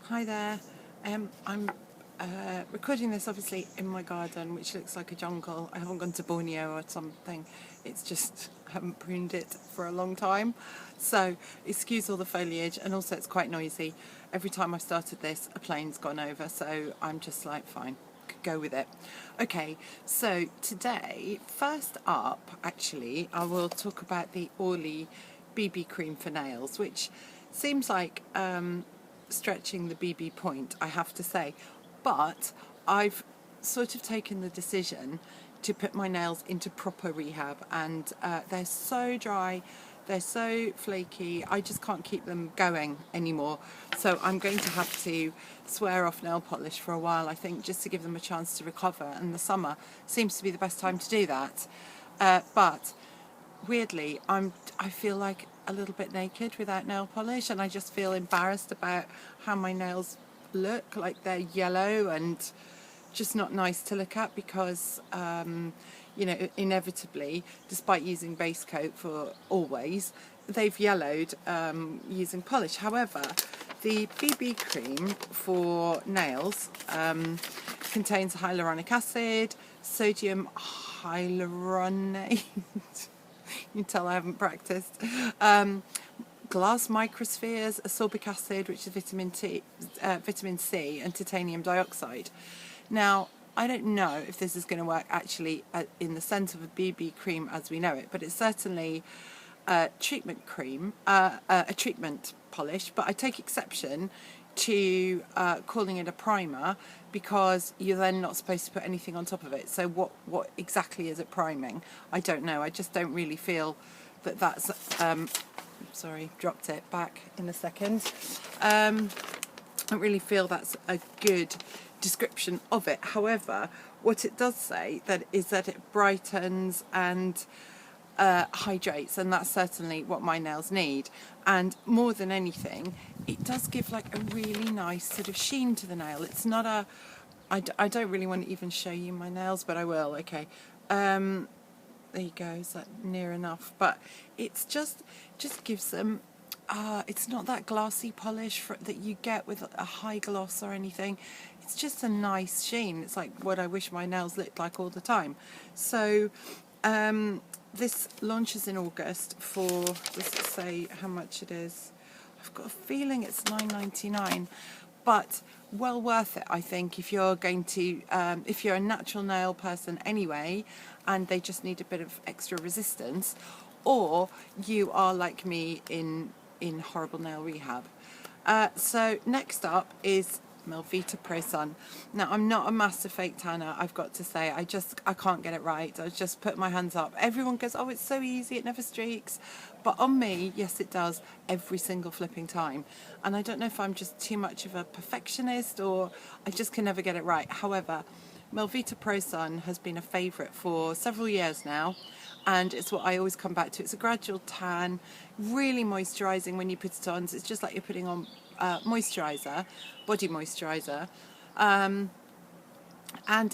Hi there. I'm recording this obviously in my garden, which looks like a jungle. I haven't gone to Borneo or something. It's just I haven't pruned it for a long time. So excuse all the foliage, and also it's quite noisy. Every time I've started this, a plane's gone over, so I'm just like, fine, could go with it. Okay, so today, first up, actually, I will talk about the Orly BB cream for nails, which seems like stretching the BB point, I have to say. But I've sort of taken the decision to put my nails into proper rehab, and they're so dry, they're so flaky, I just can't keep them going anymore. So I'm going to have to swear off nail polish for a while, I think, just to give them a chance to recover, and the summer seems to be the best time to do that. But weirdly, I feel like a little bit naked without nail polish, and I just feel embarrassed about how my nails look, like they're yellow and just not nice to look at because inevitably, despite using base coat for always, they've yellowed using polish. However, the BB cream for nails contains hyaluronic acid, sodium hyaluronate. You can tell I haven't practiced. Glass microspheres, ascorbic acid, which is vitamin C, and titanium dioxide. Now, I don't know if this is going to work actually in the sense of a BB cream as we know it, but it's certainly a treatment cream, a treatment polish, but I take exception to calling it a primer because you're then not supposed to put anything on top of it. So what exactly is it priming? I don't know. I just don't really feel that that's... sorry, dropped it back in a second. I don't really feel that's a good description of it. However, what it does say is that it brightens and hydrates, and that's certainly what my nails need. And more than anything, it does give like a really nice sort of sheen to the nail. It's not a... I don't really want to even show you my nails, but I will. Okay. There you go. Is that near enough? But it's just gives them... it's not that glassy polish that you get with a high gloss or anything. It's just a nice sheen. It's like what I wish my nails looked like all the time. So this launches in August for, does it say how much it is? I've got a feeling it's $9.99, but well worth it, I think, if you're going to, if you're a natural nail person anyway, and they just need a bit of extra resistance, or you are like me in horrible nail rehab. So next up is Melvita Pro Sun. Now, I'm not a massive fake tanner, I've got to say. I can't get it right. I just put my hands up. Everyone goes, oh, it's so easy, it never streaks. But on me, yes, it does, every single flipping time. And I don't know if I'm just too much of a perfectionist or I just can never get it right. However, Melvita Pro Sun has been a favourite for several years now, and it's what I always come back to. It's a gradual tan, really moisturising when you put it on. So it's just like you're putting on moisturiser, body moisturiser, and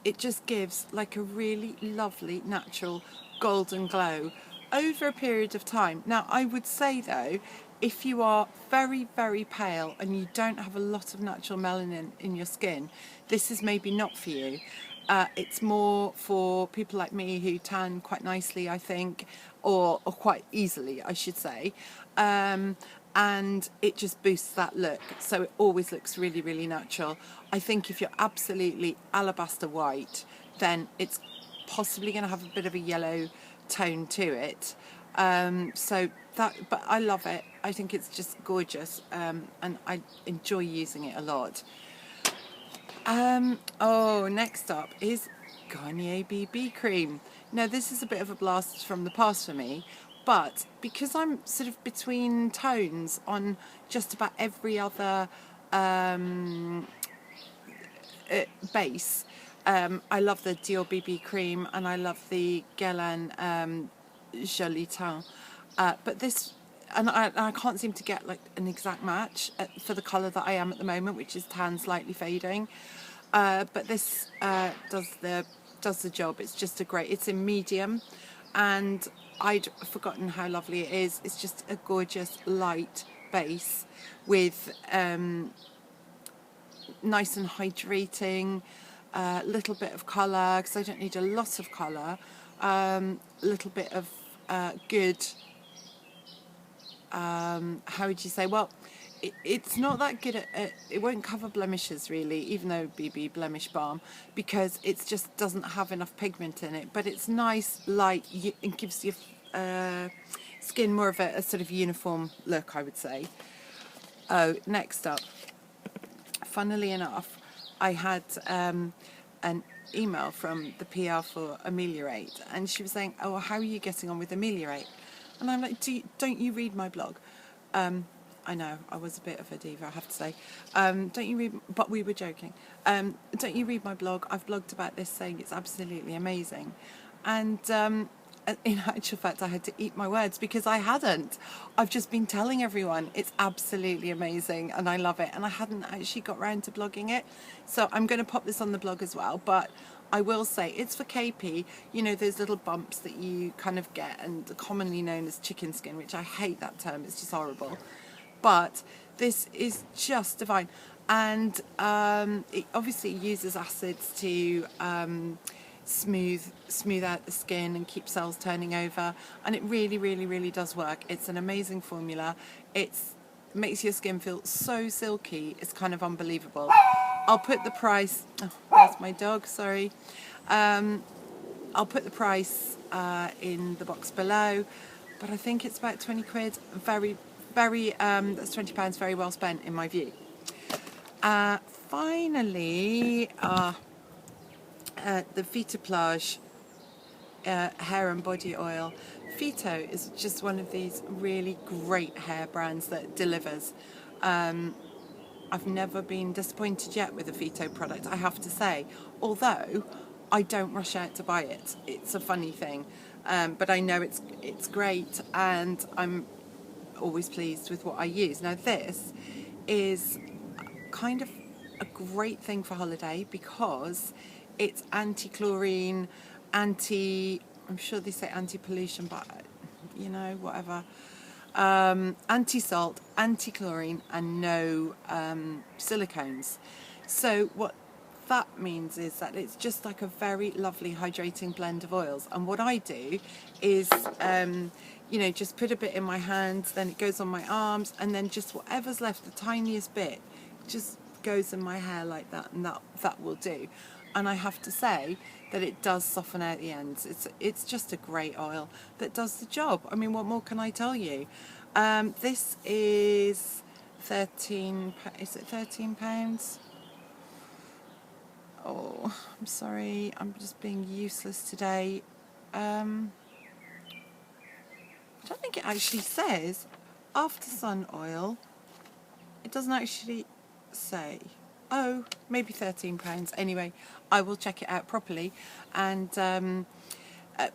it just gives like a really lovely natural golden glow over a period of time. Now, I would say though, if you are very, very pale and you don't have a lot of natural melanin in your skin, this is maybe not for you. It's more for people like me who tan quite nicely, I think, or quite easily, I should say. And it just boosts that look, so it always looks really, really natural. I think if you're absolutely alabaster white, then it's possibly going to have a bit of a yellow tone to it. But I love it. I think it's just gorgeous, and I enjoy using it a lot. Next up is Garnier BB cream. Now, this is a bit of a blast from the past for me, but because I'm sort of between tones on just about every other base, I love the Dior BB cream and I love the Guerlain Joli Teint, but this... And I can't seem to get like an exact match for the colour that I am at the moment, which is tan slightly fading. But this does the job. It's just it's in medium, and I'd forgotten how lovely it is. It's just a gorgeous light base with nice and hydrating, little bit of colour, because I don't need a lot of colour, little bit of good, how would you say, well, it's not that good at, it won't cover blemishes really, even though BB Blemish Balm, because it just doesn't have enough pigment in it, but it's nice, light, and gives your skin more of a sort of uniform look, I would say. Oh, next up, funnily enough, I had an email from the PR for Ameliorate, and she was saying, oh, how are you getting on with Ameliorate? And I'm like, don't you read my blog? I know, I was a bit of a diva, I have to say. Don't you read, but we were joking. Don't you read my blog? I've blogged about this saying it's absolutely amazing. And in actual fact, I had to eat my words because I hadn't. I've just been telling everyone it's absolutely amazing and I love it. And I hadn't actually got round to blogging it. So I'm going to pop this on the blog as well. But I will say it's for KP, you know, those little bumps that you kind of get and commonly known as chicken skin, which I hate that term, it's just horrible. But this is just divine. And it obviously uses acids to smooth out the skin and keep cells turning over, and it really does work. It's an amazing formula. It makes your skin feel so silky, it's kind of unbelievable. I'll put the price, oh, there's my dog, sorry. I'll put the price in the box below, but I think it's about 20 quid. Very that's £20 very well spent in my view. Finally, the Phytoplage hair and body oil. Phyto is just one of these really great hair brands that delivers. I've never been disappointed yet with a Phyto product, I have to say, although I don't rush out to buy it. It's a funny thing, but I know it's great, and I'm always pleased with what I use. Now this is kind of a great thing for holiday because it's anti-chlorine, I'm sure they say anti-pollution, but you know, whatever. Anti-salt, anti-chlorine, and no silicones. So what that means is that it's just like a very lovely hydrating blend of oils. And what I do is, you know, just put a bit in my hands, then it goes on my arms, and then just whatever's left, the tiniest bit, just goes in my hair like that, and that will do. And I have to say that it does soften out the ends. It's just a great oil that does the job. I mean, what more can I tell you? This is £13. Is it £13? Oh, I'm sorry. I'm just being useless today. I don't think it actually says after sun oil. It doesn't actually say. Oh, maybe £13. Anyway, I will check it out properly and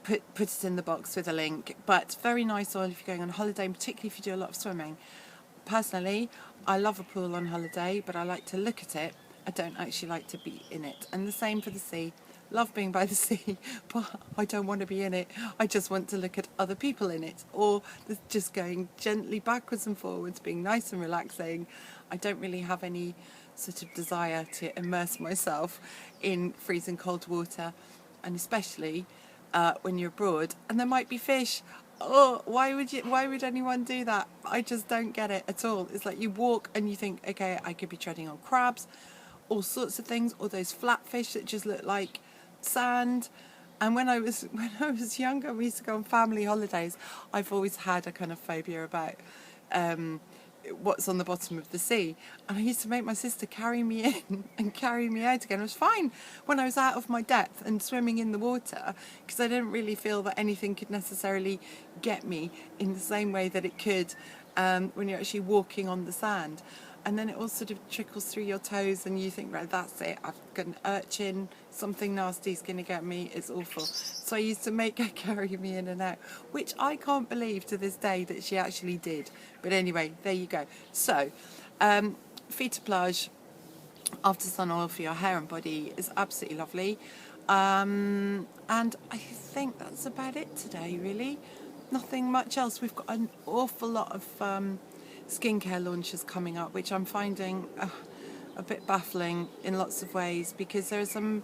put it in the box with a link. But very nice oil if you're going on holiday, and particularly if you do a lot of swimming. Personally, I love a pool on holiday, but I like to look at it. I don't actually like to be in it. And the same for the sea. Love being by the sea, but I don't want to be in it. I just want to look at other people in it, or just going gently backwards and forwards, being nice and relaxing. I don't really have any sort of desire to immerse myself in freezing cold water, and especially when you're abroad and there might be fish. Oh, why would anyone do that? I just don't get it at all. It's like you walk and you think, okay, I could be treading on crabs, all sorts of things, or those flatfish that just look like sand. And when I was younger, we used to go on family holidays. I've always had a kind of phobia about what's on the bottom of the sea, and I used to make my sister carry me in and carry me out again. It was fine when I was out of my depth and swimming in the water, because I didn't really feel that anything could necessarily get me in the same way that it could when you're actually walking on the sand. And then it all sort of trickles through your toes and you think, right, that's it, I've got an urchin, something nasty's going to get me, it's awful. So I used to make her carry me in and out, which I can't believe to this day that she actually did. But anyway, there you go. So, Phytoplage After Sun Oil for your hair and body is absolutely lovely. And I think that's about it today, really. Nothing much else. We've got an awful lot of skincare launches coming up, which I'm finding a bit baffling in lots of ways, because there are some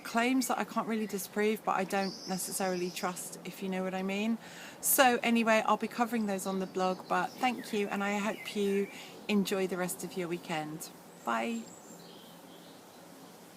claims that I can't really disprove, but I don't necessarily trust, if you know what I mean. So anyway, I'll be covering those on the blog, but thank you, and I hope you enjoy the rest of your weekend. Bye.